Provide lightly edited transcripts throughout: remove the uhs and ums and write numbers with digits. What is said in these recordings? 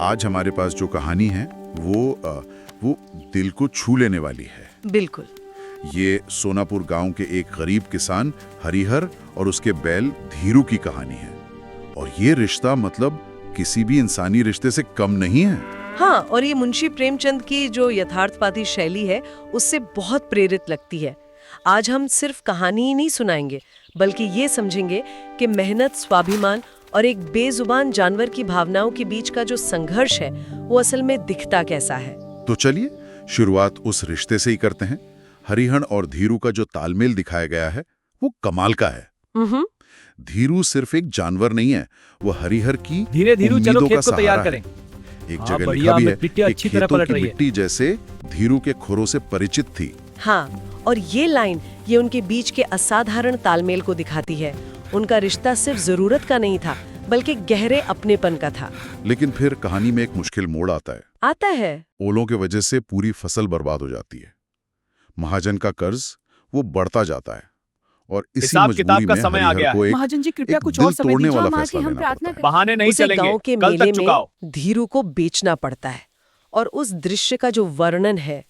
आज हमारे पास जो कहानी है वो दिल को छू लेने वाली है। बिल्कुल। ये सोनापुर गांव के एक गरीब किसान हरिहर और उसके बैल धीरू की कहानी है। और ये रिश्ता मतलब किसी भी इंसानी रिश्ते से कम नहीं है। हाँ, और ये मुंशी प्रेमचंद की जो यथार्थवादी शैली है उससे बहुत प्रेरित लगती है। आज हम सिर्फ कहानी ही नहीं सुनाएंगे, बल्कि ये समझेंगे कि मेहनत, स्वाभिमान और एक बेजुबान जानवर की भावनाओं के बीच का जो संघर्ष है वो असल में दिखता कैसा है। तो चलिए शुरुआत उस रिश्ते से ही करते हैं। हरिहर और धीरू का जो तालमेल दिखाया गया है वो कमाल का है। धीरू सिर्फ एक जानवर नहीं है, वो हरिहर की धीरे धीरे चलो उम्मीदों खेत का को तैयार सहारा करें। है। एक हाँ, जगह बढ़िया, लिखा भी है मिट्टी अच्छी कि तरह खेतों पलट की रही है। मिट्टी जैसे धीरू के खुरों से परिचित थी। हाँ, और ये लाइन ये उनके बीच के असाधारण तालमेल को दिखाती है। उनका रिश्ता सिर्फ जरूरत का नहीं था, बल्कि गहरे अपनेपन का था। लेकिन फिर कहानी में एक मुश्किल मोड़ आता है। ओलों के वजह से पूरी फसल बर्बाद हो जाती है। महाजन का कर्ज वो बढ़ता जाता है और इसी हिसाब किताब मजबूरी का में समय आ हरिहर गया को है। एक महाजन जी कृपया एक कुछ दिल और समय तोड़ने दीजिए, वाला हम फैसला आके हम लेना प्रार्थना पड़ता है। बहाने नहीं उसे चलेंगे, गांव के कल मेले तक चुकाओ। में धीरू को बेचना पड़ता है और उस दृश्य का जो वर्णन है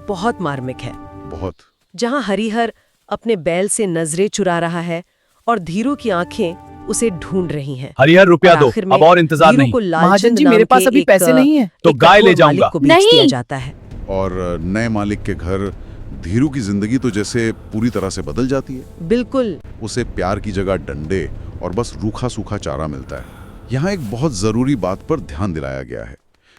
बहुत मार्मिक है। बहुत। जहां हरिहर अपने बैल से नजरें चुरा रहा है और धीरू की आंखें उसे ढूंढ रही हैं। हरिहर रुपया और दो, आखिर में अब और इंतजार धीरू नहीं। को लालचंद महाजन जी, नाम मेरे पास के अभी एक, पैसे नहीं हैं। तो एक गाय ले कठोर जाऊंगा। मालिक को बेच दिया नहीं। जाता है। और नए मालिक के घर धीरू की जिंदगी तो जैसे पूरी तरह से बदल जाती है। बिल्कुल। उसे प्यार की जगह डंडे और बस रूखा सूखा चारा मिलता है। यहाँ एक बहुत जरूरी बात पर ध्यान दिलाया गया है।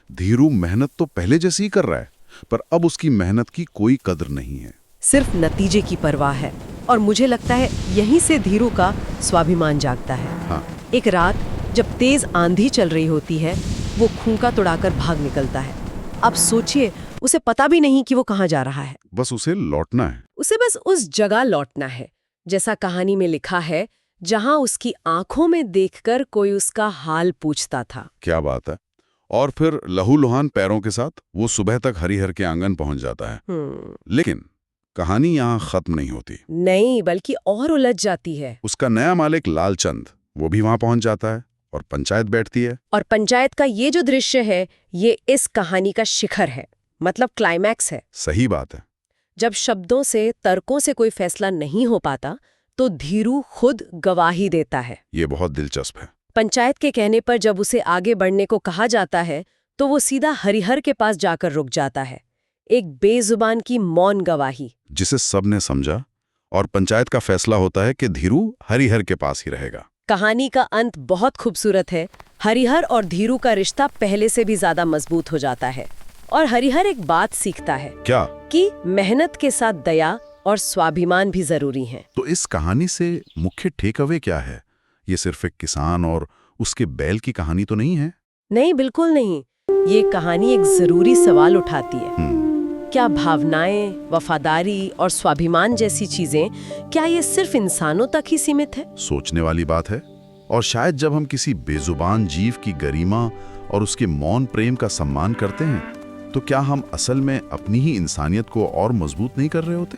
धीरू मेहनत तो पहले जैसी ही कर रहा है, पर अब उसकी मेहनत की कोई कदर नहीं है। सिर्फ नतीजे की परवाह है। और मुझे लगता है यहीं से धीरू का स्वाभिमान जागता है। हाँ। एक रात जब तेज आंधी चल रही होती है, वो खूंका तोड़ाकर भाग निकलता है। अब सोचिए, उसे पता भी नहीं कि वो कहाँ जा रहा है। बस उसे लौटना है। उसे बस उस जगह लौटना है जैसा कहानी में लिखा है, जहां उसकी आंखों में देखकर कोई उसका हाल पूछता था। क्या बात है। और फिर लहूलुहान पैरों के साथ वो सुबह तक हरिहर के आंगन पहुंच जाता है। लेकिन कहानी यहाँ खत्म नहीं होती। नहीं, बल्कि और उलझ जाती है। उसका नया मालिक लालचंद वो भी वहां पहुंच जाता है और पंचायत बैठती है। और पंचायत का ये जो दृश्य है, ये इस कहानी का शिखर है, मतलब क्लाइमैक्स है। सही बात है। जब शब्दों से, तर्कों से कोई फैसला नहीं हो पाता, तो धीरू खुद गवाही देता है। ये बहुत दिलचस्प है। पंचायत के कहने पर जब उसे आगे बढ़ने को कहा जाता है, तो वो सीधा हरिहर के पास जाकर रुक जाता है। एक बेजुबान की मौन गवाही, जिसे सबने समझा, और पंचायत का फैसला होता है कि धीरू हरिहर के पास ही रहेगा। कहानी का अंत बहुत खूबसूरत है। हरिहर और धीरू का रिश्ता पहले से भी ज्यादा मजबूत हो जाता है और हरिहर एक बात सीखता है। क्या? कि मेहनत के साथ दया और स्वाभिमान भी जरूरी हैं। तो इस कहानी से मुख्य टेक अवे क्या है? ये सिर्फ एक किसान और उसके बैल की कहानी तो नहीं है। नहीं, बिल्कुल नहीं। ये कहानी एक जरूरी सवाल उठाती है। क्या भावनाएं, वफादारी और स्वाभिमान जैसी चीजें, क्या ये सिर्फ इंसानों तक ही सीमित है? सोचने वाली बात है। और शायद जब हम किसी बेजुबान जीव की गरिमा और उसके मौन प्रेम का सम्मान करते हैं, तो क्या हम असल में अपनी ही इंसानियत को और मजबूत नहीं कर रहे होते?